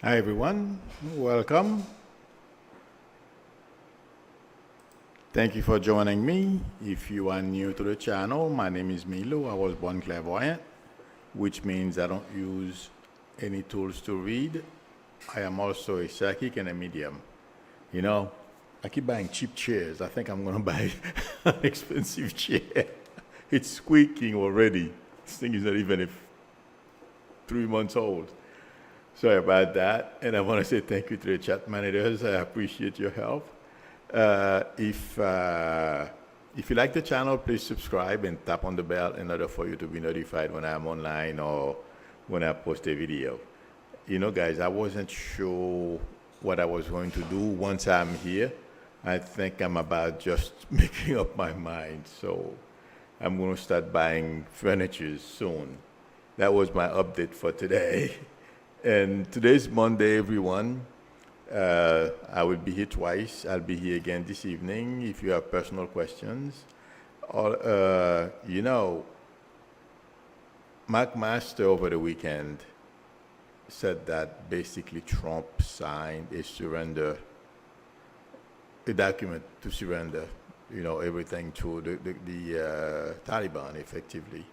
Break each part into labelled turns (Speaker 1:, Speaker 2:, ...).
Speaker 1: Hi everyone, welcome. Thank you for joining me. If you are new to the channel, my name is Milo. I was born clairvoyant, which means I don't use any tools to read. I am also a psychic and a medium. You know, I keep buying cheap chairs. I think I'm gonna buy an expensive chair. It's squeaking already. This thing is not even 3 months old. Sorry about that. And I want to say thank you to the chat managers. I appreciate your help. If you like the channel, please subscribe and tap on the bell in order for you to be notified when I'm online or when I post a video. You know, guys, I wasn't sure what I was going to do once I'm here. I think I'm about just making up my mind. So I'm going to start buying furniture soon. That was my update for today. And today's Monday, everyone. I will be here twice. I'll be here again this evening if you have personal questions. Or, Mark Master over the weekend said that basically Trump signed a document to surrender, everything to the Taliban, effectively.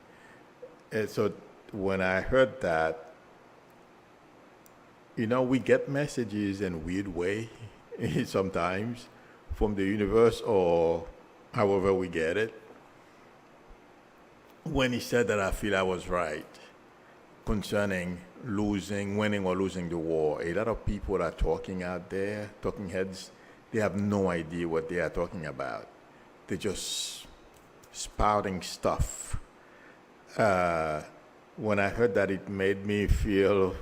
Speaker 1: And so when I heard that, we get messages in weird way sometimes from the universe or however we get it. When he said that, I feel I was right concerning winning or losing the war. A lot of people are talking out there, talking heads, they have no idea what they are talking about. They're just spouting stuff. When I heard that, it made me feel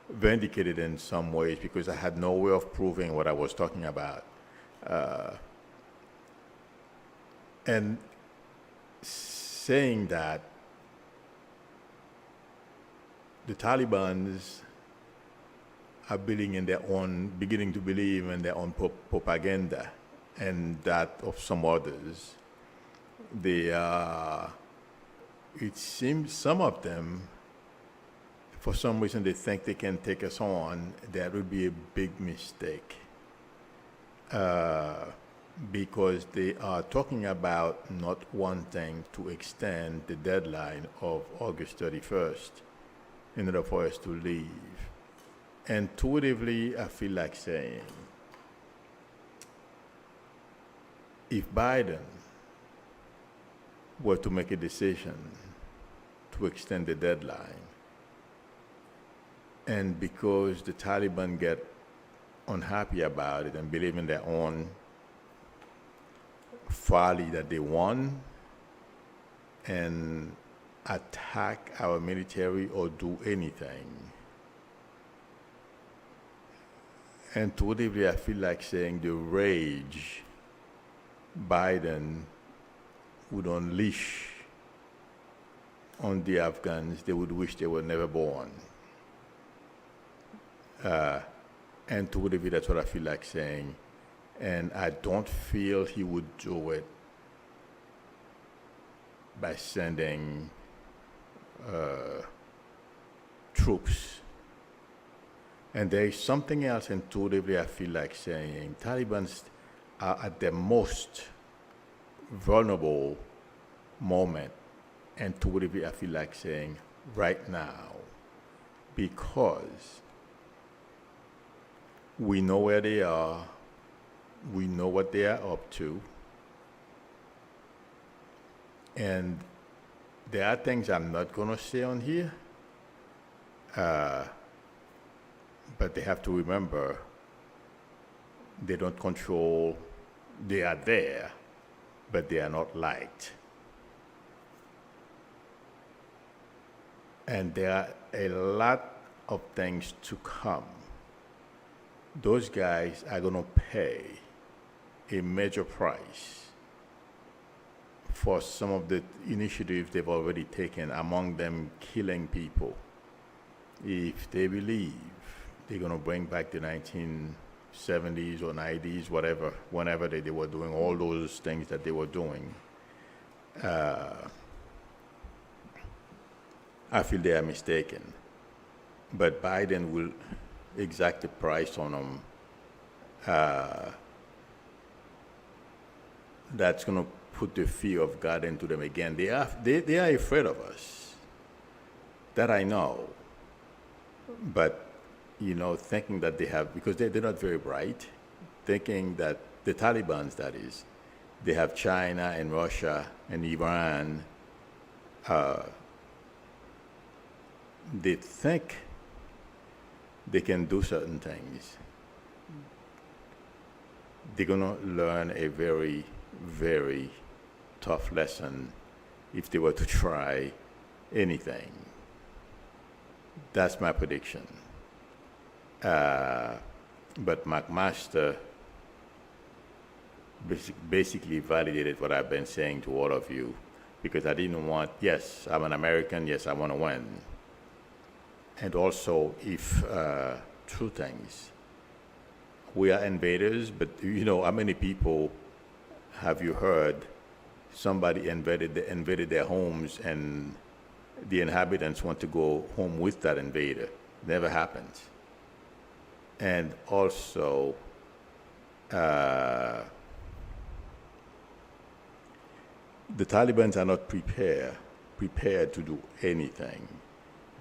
Speaker 1: vindicated in some ways because I had no way of proving what I was talking about. And saying that the Taliban are beginning to believe in their own propaganda and that of some others. It seems some of them, for some reason, they think they can take us on. That would be a big mistake because they are talking about not wanting to extend the deadline of August 31st in order for us to leave. Intuitively, I feel like saying, if Biden were to make a decision to extend the deadline, and because the Taliban get unhappy about it and believe in their own folly that they won and attack our military or do anything, intuitively I feel like saying the rage Biden would unleash on the Afghans, they would wish they were never born. Intuitively, that's what I feel like saying. And I don't feel he would do it by sending troops. And there is something else intuitively I feel like saying. Taliban are at their most vulnerable moment. Intuitively, I feel like saying right now, because we know where they are. We know what they are up to. And there are things I'm not going to say on here. But they have to remember they don't control, they are there, but they are not liked. And there are a lot of things to come. Those guys are going to pay a major price for some of the initiatives they've already taken, among them killing people. If they believe they're going to bring back the 1970s or 90s, whenever they were doing all those things that they were doing, I feel they are mistaken. But Biden will exact the price on them, that's going to put the fear of God into them again. They are afraid of us. That I know. But, thinking that they have, because they're not very bright, thinking that the Taliban, that is, they have China and Russia and Iran. They think they can do certain things. They're going to learn a very, very tough lesson if they were to try anything. That's my prediction. But McMaster basically validated what I've been saying to all of you, because I didn't want, yes, I'm an American, yes, I want to win. And also, if two things, we are invaders, but how many people have you heard somebody invaded their homes and the inhabitants want to go home with that invader? Never happens. And also, the Taliban are not prepared to do anything.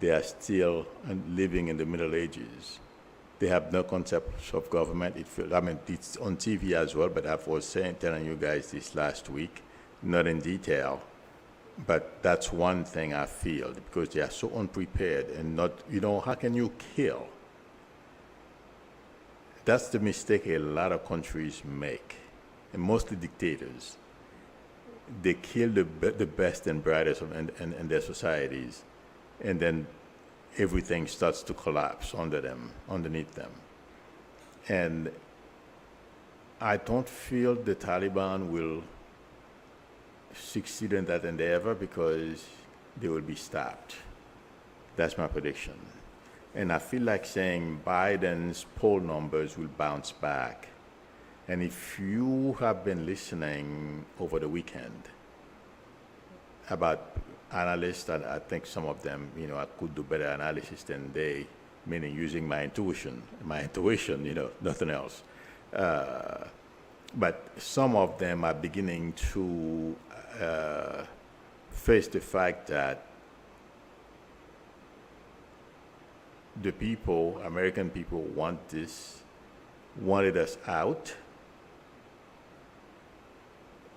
Speaker 1: They are still living in the Middle Ages. They have no concept of government. It's on TV as well, but I was telling you guys this last week, not in detail, but that's one thing I feel, because they are so unprepared and not, how can you kill? That's the mistake a lot of countries make, and mostly dictators. They kill the best and brightest in their societies, and then everything starts to collapse underneath them. And I don't feel the Taliban will succeed in that endeavor, because they will be stopped. That's my prediction. And I feel like saying Biden's poll numbers will bounce back. And if you have been listening over the weekend about analysts, and I think some of them, I could do better analysis than they, meaning using my intuition, nothing else. But some of them are beginning to face the fact that the people, American people, wanted us out.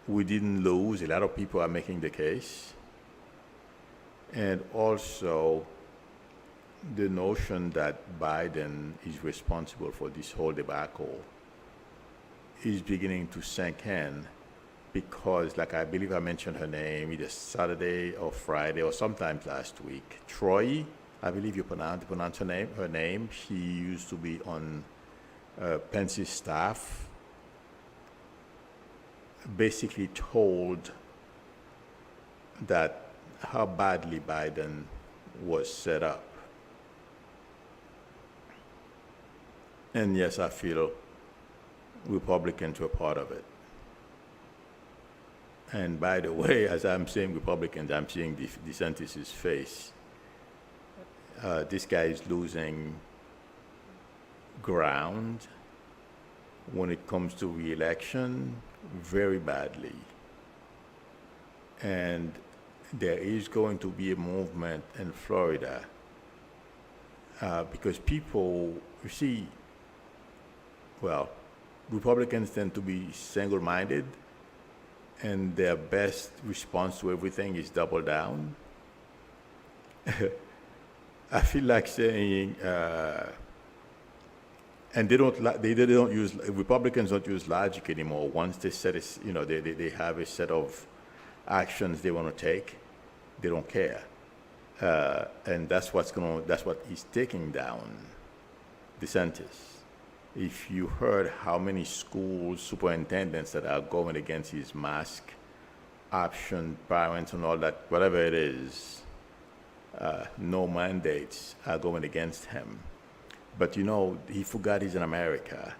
Speaker 1: We didn't lose. A lot of people are making the case. And also the notion that Biden is responsible for this whole debacle is beginning to sink in, because, like I believe I mentioned her name either Saturday or Friday or sometimes last week, Troy, I believe you pronounce her name. She used to be on Pence's staff, basically told that how badly Biden was set up. And yes, I feel Republicans were part of it. And by the way, as I'm saying Republicans, I'm seeing DeSantis' face. This guy is losing ground when it comes to re-election very badly. And there is going to be a movement in Florida because people, Republicans tend to be single-minded, and their best response to everything is double down. I feel like saying, and Republicans don't use logic anymore. Once they set they have a set of actions they want to take, they don't care, and that's what is taking down DeSantis. If you heard how many school superintendents that are going against his mask option, parents and all that, whatever it is, no mandates are going against him. But he forgot he's in America.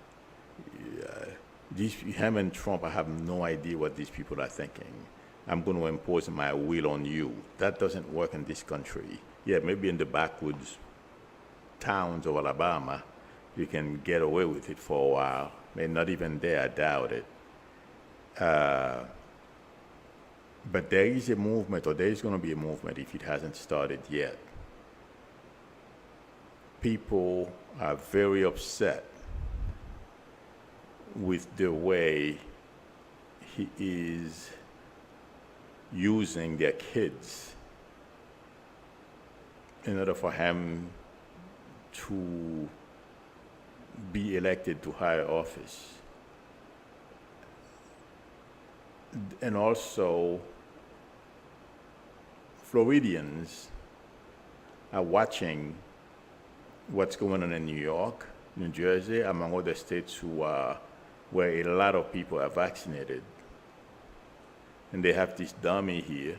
Speaker 1: Him and Trump, I have no idea what these people are thinking. I'm going to impose my will on you. That doesn't work in this country. Yeah, maybe in the backwoods towns of Alabama, you can get away with it for a while. Maybe not even there, I doubt it. Uh, but there is a movement, or there is going to be a movement if it hasn't started yet. People are very upset with the way he is using their kids in order for him to be elected to higher office. And also, Floridians are watching what's going on in New York, New Jersey, among other states where a lot of people are vaccinated. And they have this dummy here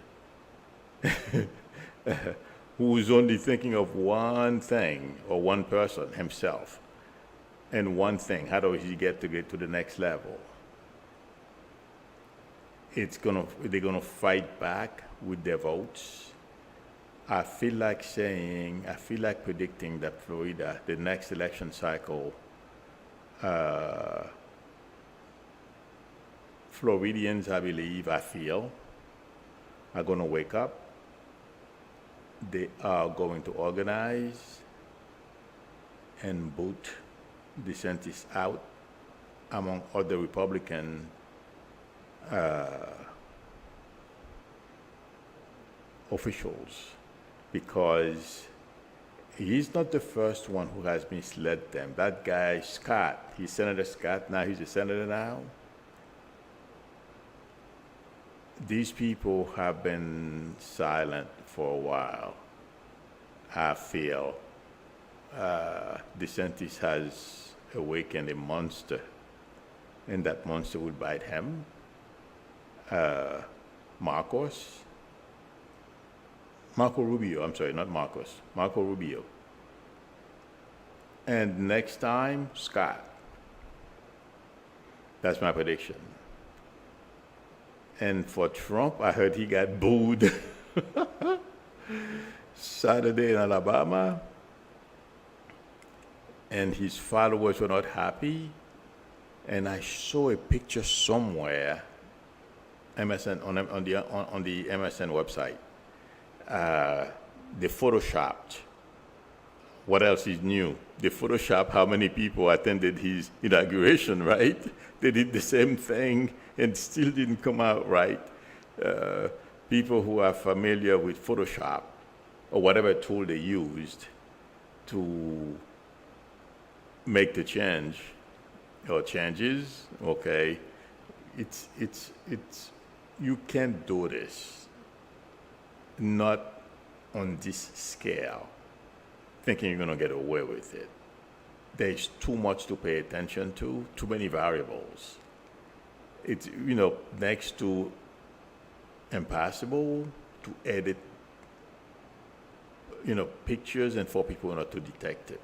Speaker 1: who is only thinking of one thing, or one person, himself, and one thing: how does he get to the next level? They're gonna fight back with their votes. I feel like predicting that Florida, the next election cycle, Floridians, I feel, are going to wake up. They are going to organize and boot DeSantis out, among other Republican officials, because he's not the first one who has misled them. That guy, Scott, he's Senator Scott, now he's a senator now. These people have been silent for a while. I feel DeSantis has awakened a monster, and that monster will bite him. Marco Rubio, I'm sorry, not Marcos, Marco Rubio. And next time, Scott. That's my prediction. And for Trump, I heard he got booed Saturday in Alabama, and his followers were not happy. And I saw a picture somewhere, MSN on the MSN website. They photoshopped. What else is new? They photoshopped how many people attended his inauguration, right? They did the same thing and still didn't come out right. People who are familiar with Photoshop or whatever tool they used to make the change or changes, okay, it's you can't do this, not on this scale, thinking you're going to get away with it. There's too much to pay attention to, too many variables. It's, next to impossible to edit, pictures and for people not to detect it.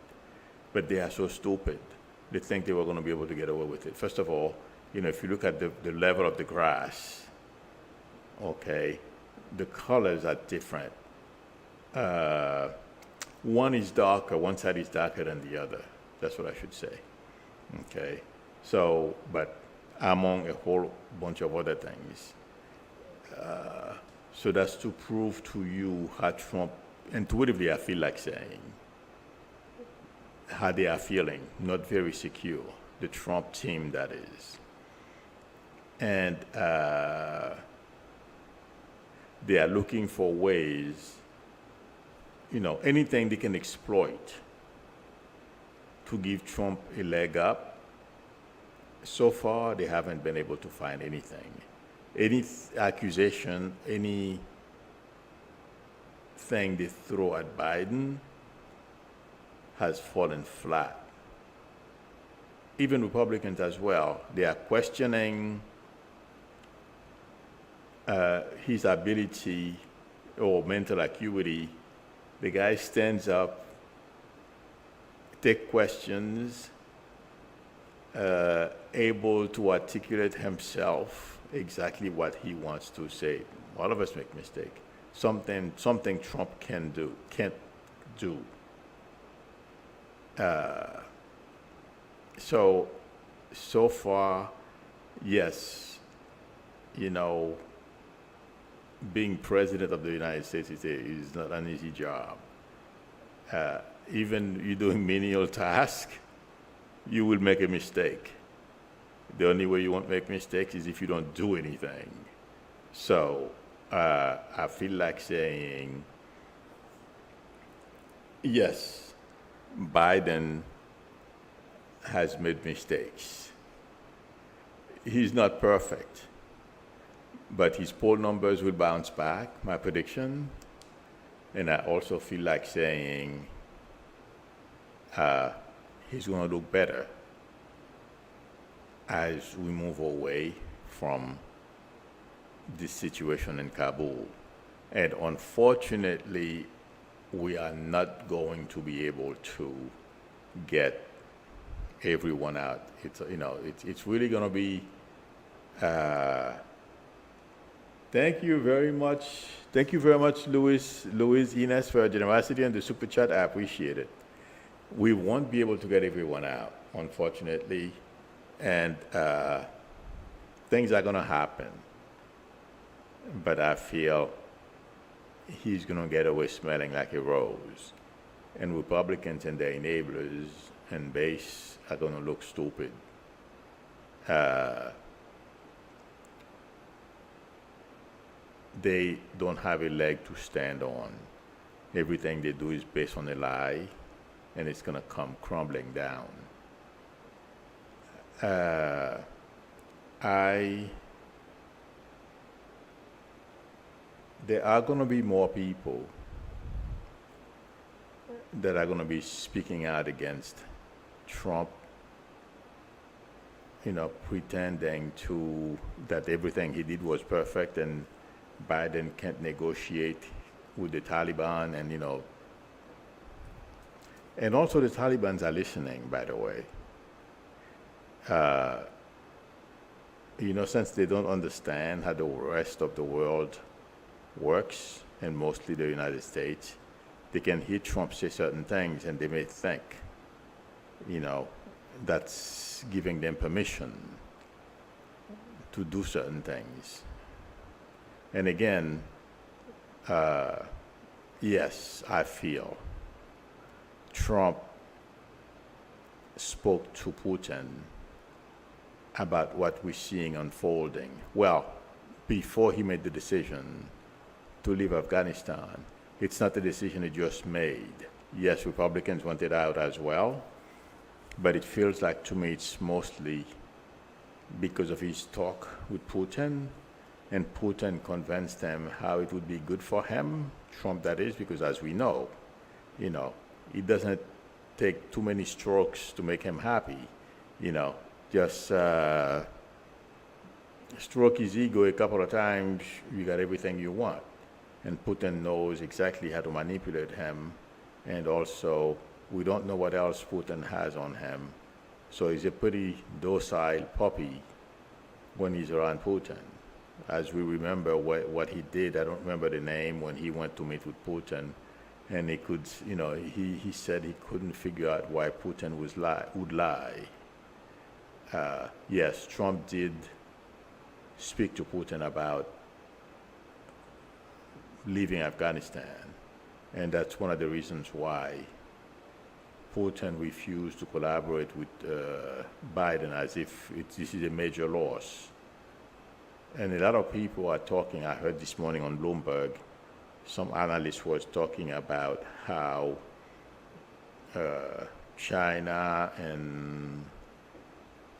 Speaker 1: But they are so stupid. They think they were going to be able to get away with it. First of all, if you look at the level of the grass, okay, the colors are different. One is darker, one side is darker than the other. That's what I should say. Okay. So, but among a whole bunch of other things. So that's to prove to you how Trump, intuitively I feel like saying, how they are feeling, not very secure, the Trump team that is. And they are looking for ways, anything they can exploit to give Trump a leg up. So far, they haven't been able to find anything. Any accusation, anything they throw at Biden has fallen flat. Even Republicans as well, they are questioning his ability or mental acuity. The guy stands up, take questions, able to articulate himself exactly what he wants to say. All of us make mistakes. Something Trump can't do. So far, yes, you know, being president of the United States is not an easy job. Uh, Even you doing menial tasks, you will make a mistake. The only way you won't make mistakes is if you don't do anything. So I feel like saying, yes, Biden has made mistakes. He's not perfect, but his poll numbers will bounce back, my prediction. And I also feel like saying he's going to look better as we move away from this situation in Kabul. And unfortunately, we are not going to be able to get everyone out. It's really going to be. Thank you very much. Thank you very much, Luis Ines, for your generosity and the super chat. I appreciate it. We won't be able to get everyone out, unfortunately, and things are going to happen. But I feel he's going to get away smelling like a rose, and Republicans and their enablers and base are going to look stupid. They don't have a leg to stand on. Everything they do is based on a lie, and it's going to come crumbling down. There are going to be more people that are going to be speaking out against Trump, pretending that everything he did was perfect and Biden can't negotiate with the Taliban, and also the Taliban are listening, by the way. Since they don't understand how the rest of the world works, and mostly the United States, they can hear Trump say certain things and they may think, that's giving them permission to do certain things. And again, yes, I feel Trump spoke to Putin about what we're seeing unfolding. Well, before he made the decision to leave Afghanistan, it's not a decision he just made. Yes, Republicans want it out as well, but it feels like to me it's mostly because of his talk with Putin, and Putin convinced him how it would be good for him, Trump that is, because as we know, it doesn't take too many strokes to make him happy, just stroke his ego a couple of times, you got everything you want. And Putin knows exactly how to manipulate him, and also we don't know what else Putin has on him. So he's a pretty docile puppy when he's around Putin. As we remember what he did, I don't remember the name, when he went to meet with Putin, and he said he couldn't figure out why Putin would lie. Yes, Trump did speak to Putin about leaving Afghanistan, and that's one of the reasons why Putin refused to collaborate with Biden, as if this is a major loss. And a lot of people are talking, I heard this morning on Bloomberg, some analyst was talking about how China and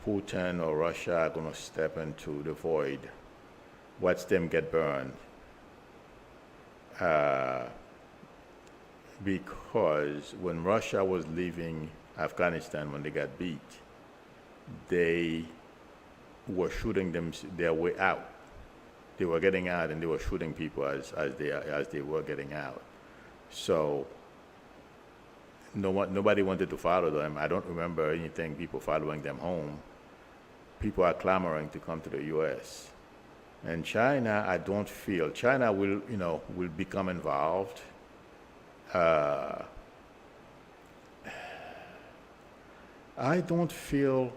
Speaker 1: Putin or Russia are going to step into the void, watch them get burned. Because when Russia was leaving Afghanistan, when they got beat, they were shooting their way out. They were getting out and they were shooting people as they were getting out. So nobody wanted to follow them. I don't remember anything people following them home. People are clamoring to come to the U.S. And China, I don't feel China will become involved. I don't feel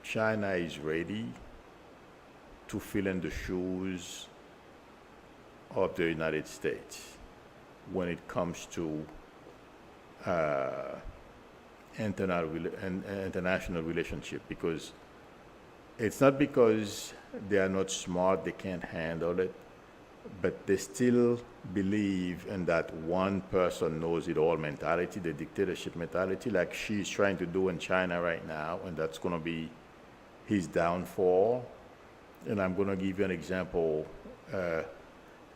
Speaker 1: China is ready to fill in the shoes of the United States when it comes to uh, international relationship, because it's not because they are not smart, they can't handle it, but they still believe in that one person knows it all mentality, the dictatorship mentality, like she's trying to do in China right now, and that's going to be his downfall. And I'm going to give you an example.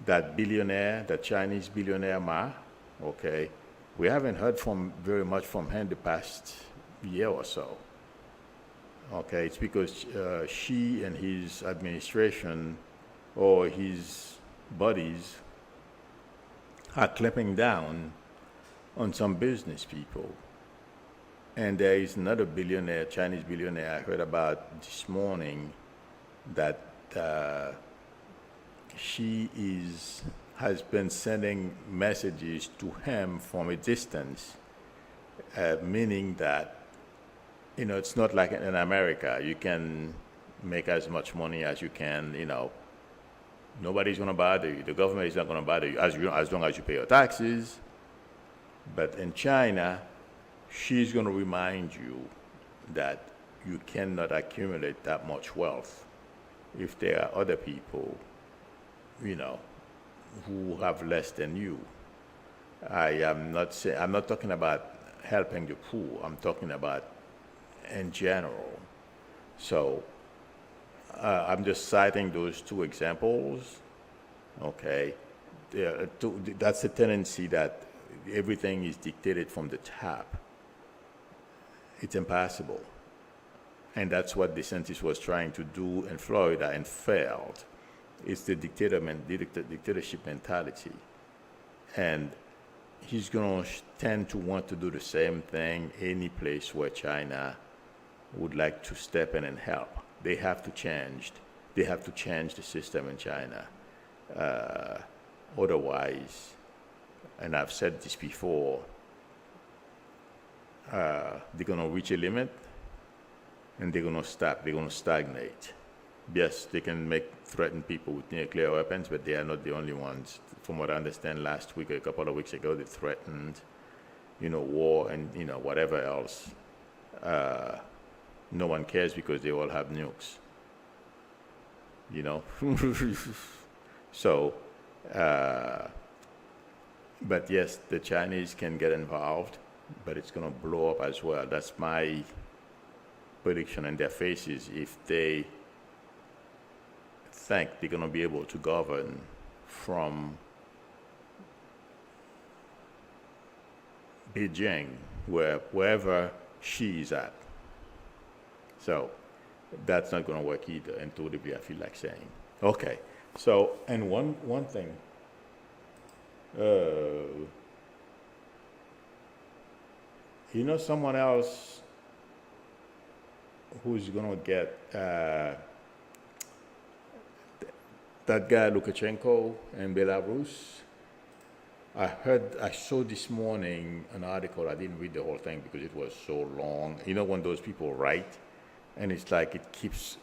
Speaker 1: That billionaire, that Chinese billionaire Ma, okay, we haven't heard from very much from him the past year or so. Okay, it's because she and his administration or his buddies are clamping down on some business people. And there is another billionaire, Chinese billionaire, I heard about this morning that has been sending messages to him from a distance, meaning that it's not like in America. You can make as much money as you can. Nobody's going to bother you. The government is not going to bother you as long as you pay your taxes. But in China, she's going to remind you that you cannot accumulate that much wealth if there are other people, who have less than you. I'm not talking about helping the poor. I'm talking about in general. So I'm just citing those two examples. Okay, that's the tendency that everything is dictated from the top. It's impossible. And that's what DeSantis was trying to do in Florida and failed. It's the dictatorship mentality. And he's going to tend to want to do the same thing any place where China would like to step in and help. They have to change. They have to change the system in China. Otherwise, and I've said this before, they're going to reach a limit and they're going to stop. They're going to stagnate. Yes, they can threaten people with nuclear weapons, but they are not the only ones. From what I understand, last week, a couple of weeks ago, they threatened, war and whatever else. No one cares because they all have nukes. So, but yes, the Chinese can get involved, but it's going to blow up as well. That's my prediction in their faces if they think they're going to be able to govern from Beijing, wherever she is at. So that's not going to work either, intuitively, I feel like saying. Okay, so, and one thing, someone else who's going to get that guy Lukashenko in Belarus. I saw this morning an article. I didn't read the whole thing because it was so long. When those people write, and it's like it keeps,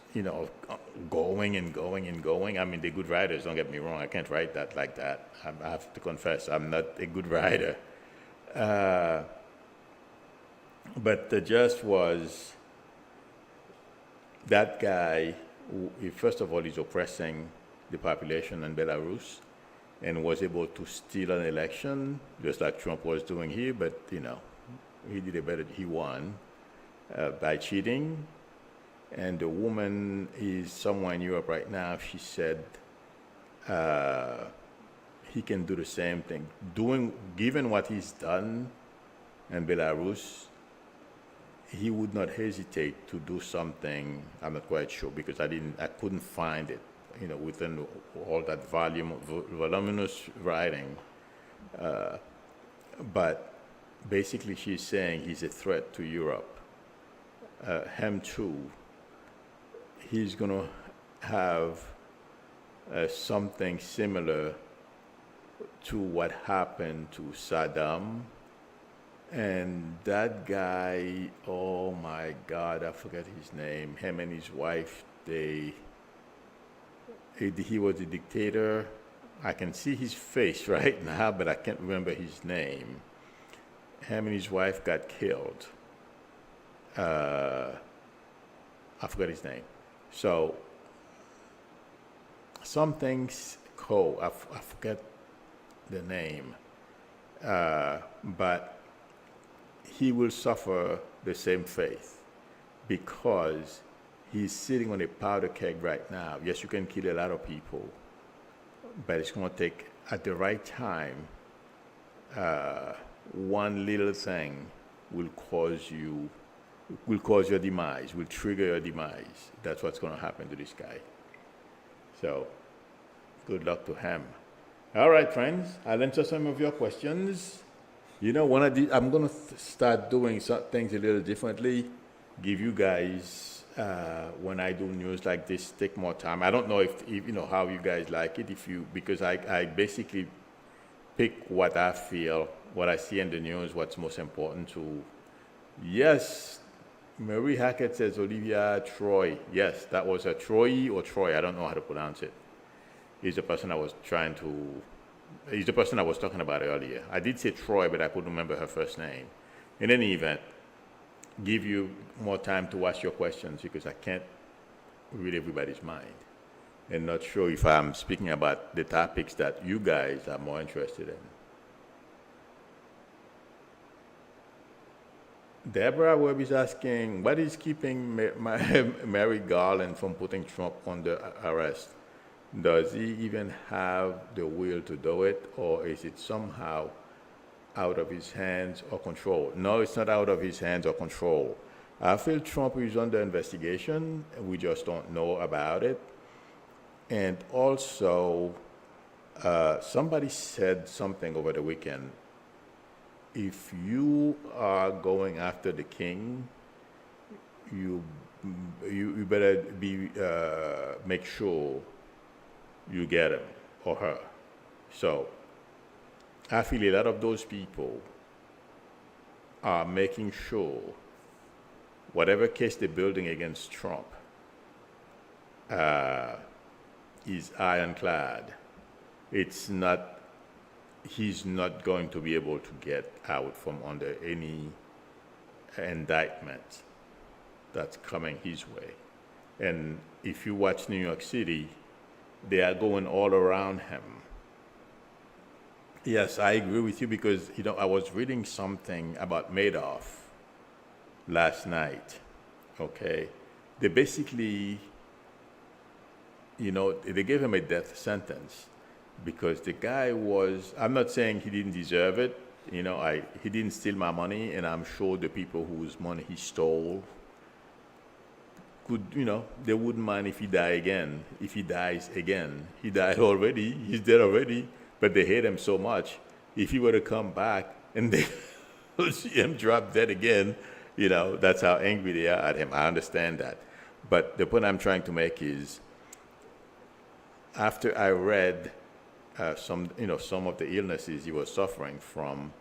Speaker 1: going and going and going. I mean, they're good writers, don't get me wrong. I can't write that like that. I have to confess, I'm not a good writer. But the gist was that guy, first of all, is oppressing the population in Belarus and was able to steal an election, just like Trump was doing here, but, he did it better. He won by cheating. And the woman is somewhere in Europe right now. She said he can do the same thing. Given what he's done in Belarus, he would not hesitate to do something. I'm not quite sure because I couldn't find it, within all that voluminous writing. But basically, she's saying he's a threat to Europe. Him too. He's going to have something similar to what happened to Saddam And that guy, oh my God, I forget his name. Him and his wife, he was a dictator. I can see his face right now, but I can't remember his name. Him and his wife got killed. Uh, I forgot his name. So some things I forget the name, but he will suffer the same fate because he's sitting on a powder keg right now. Yes, you can kill a lot of people, but it's going to take, at the right time, one little thing will cause your demise, will trigger your demise. That's what's going to happen to this guy. So, good luck to him. All right, friends, I'll answer some of your questions. You know, I'm going to start doing some things a little differently. Give you guys, when I do news like this, take more time. I don't know if you know how you guys like it. Because I basically pick what I feel, what I see in the news, what's most important to. Yes, Marie Hackett says Olivia Troy. Yes, that was a Troy or Troy. I don't know how to pronounce it. He's the person I was talking about earlier. I did say Troy, but I couldn't remember her first name. In any event, give you more time to ask your questions because I can't read everybody's mind and not sure if I'm speaking about the topics that you guys are more interested in. Deborah Webb is asking, what is keeping Merrick Garland from putting Trump under arrest? Does he even have the will to do it, or is it somehow out of his hands or control? No, it's not out of his hands or control. I feel Trump is under investigation. We just don't know about it. And also, somebody said something over the weekend. If you are going after the king, you better make sure you get him or her. So I feel a lot of those people are making sure whatever case they're building against Trump is ironclad. He's not going to be able to get out from under any indictment that's coming his way. And if you watch New York City, they are going all around him. Yes, I agree with you because, I was reading something about Madoff last night, okay? They basically, they gave him a death sentence because the guy I'm not saying he didn't deserve it. He didn't steal my money, and I'm sure the people whose money he stole they wouldn't mind if he dies again. He died already. He's dead already. But they hate him so much. If he were to come back and they see him drop dead again, that's how angry they are at him. I understand that. But the point I'm trying to make is, after I read some of the illnesses he was suffering from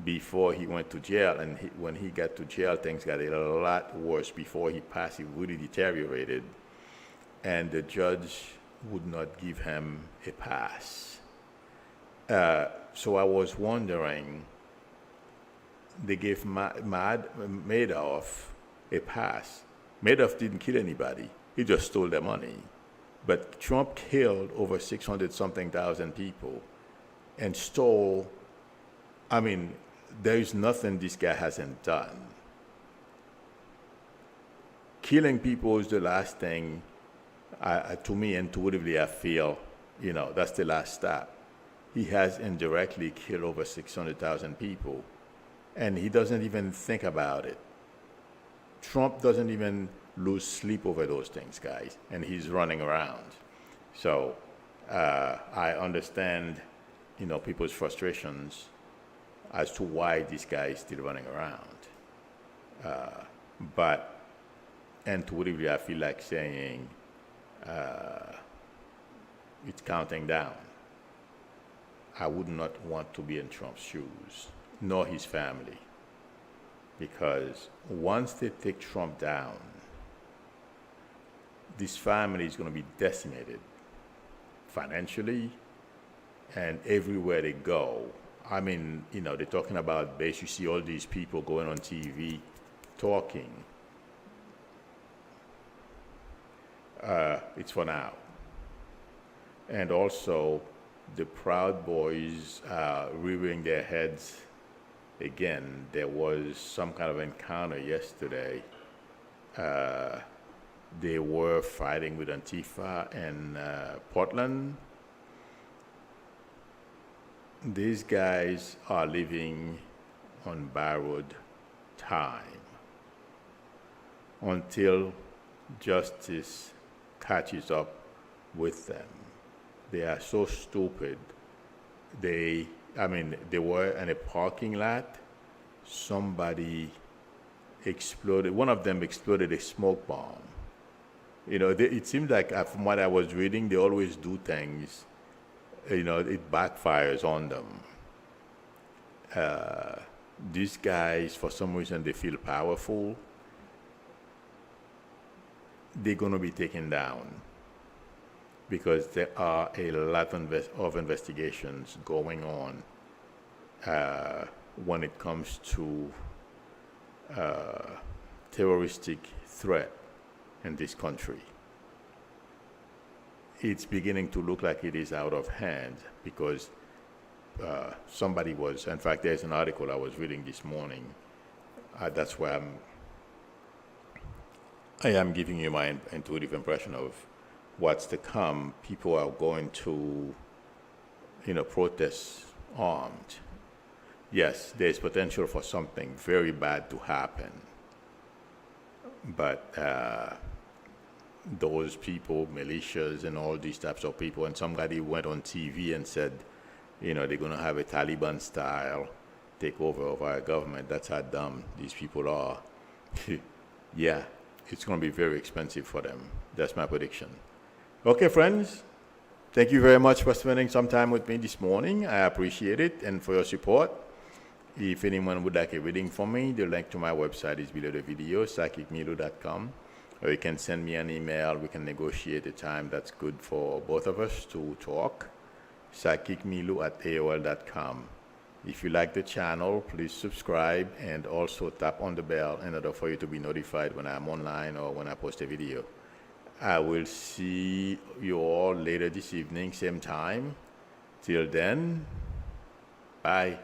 Speaker 1: before he went to jail, and when he got to jail, things got a lot worse. Before he passed, he really deteriorated, and the judge would not give him a pass. So I was wondering, they gave Madoff a pass. Madoff didn't kill anybody. He just stole their money. But Trump killed over 600-something thousand people and stole, there is nothing this guy hasn't done. Killing people is the last thing, to me, intuitively, I feel, that's the last stop. He has indirectly killed over 600,000 people, and he doesn't even think about it. Trump doesn't even lose sleep over those things, guys, and he's running around. So I understand, people's frustrations as to why this guy is still running around. But intuitively, I feel like saying it's counting down. I would not want to be in Trump's shoes, nor his family. because once they take Trump down, this family is going to be decimated financially and everywhere they go. I mean, they're talking about base. You see all these people going on TV talking. It's for now. And also, the Proud Boys rearing their heads again. There was some kind of encounter yesterday. They were fighting with Antifa in Portland. These guys are living on borrowed time until justice catches up with them. They are so stupid. They were in a parking lot. Somebody exploded. One of them exploded a smoke bomb. It seems like from what I was reading, they always do things, it backfires on them. These guys, for some reason, they feel powerful. They're going to be taken down because there are a lot of investigations going on when it comes to terroristic threat in this country. It's beginning to look like it is out of hand because somebody was, in fact, there's an article I was reading this morning. That's why I am giving you my intuitive impression of what's to come. People are going to, protest armed. Yes, there's potential for something very bad to happen. But those people, militias and all these types of people, and somebody went on TV and said, they're going to have a Taliban-style takeover of our government. That's how dumb these people are. Yeah, it's going to be very expensive for them. That's my prediction. Okay, friends, thank you very much for spending some time with me this morning. I appreciate it, and for your support. If anyone would like a reading from me, the link to my website is below the video, psychicmilu.com. Or you can send me an email. We can negotiate a time that's good for both of us to talk. psychicmilu@aol.com. If you like the channel, please subscribe and also tap on the bell in order for you to be notified when I'm online or when I post a video. I will see you all later this evening, same time. Till then, bye.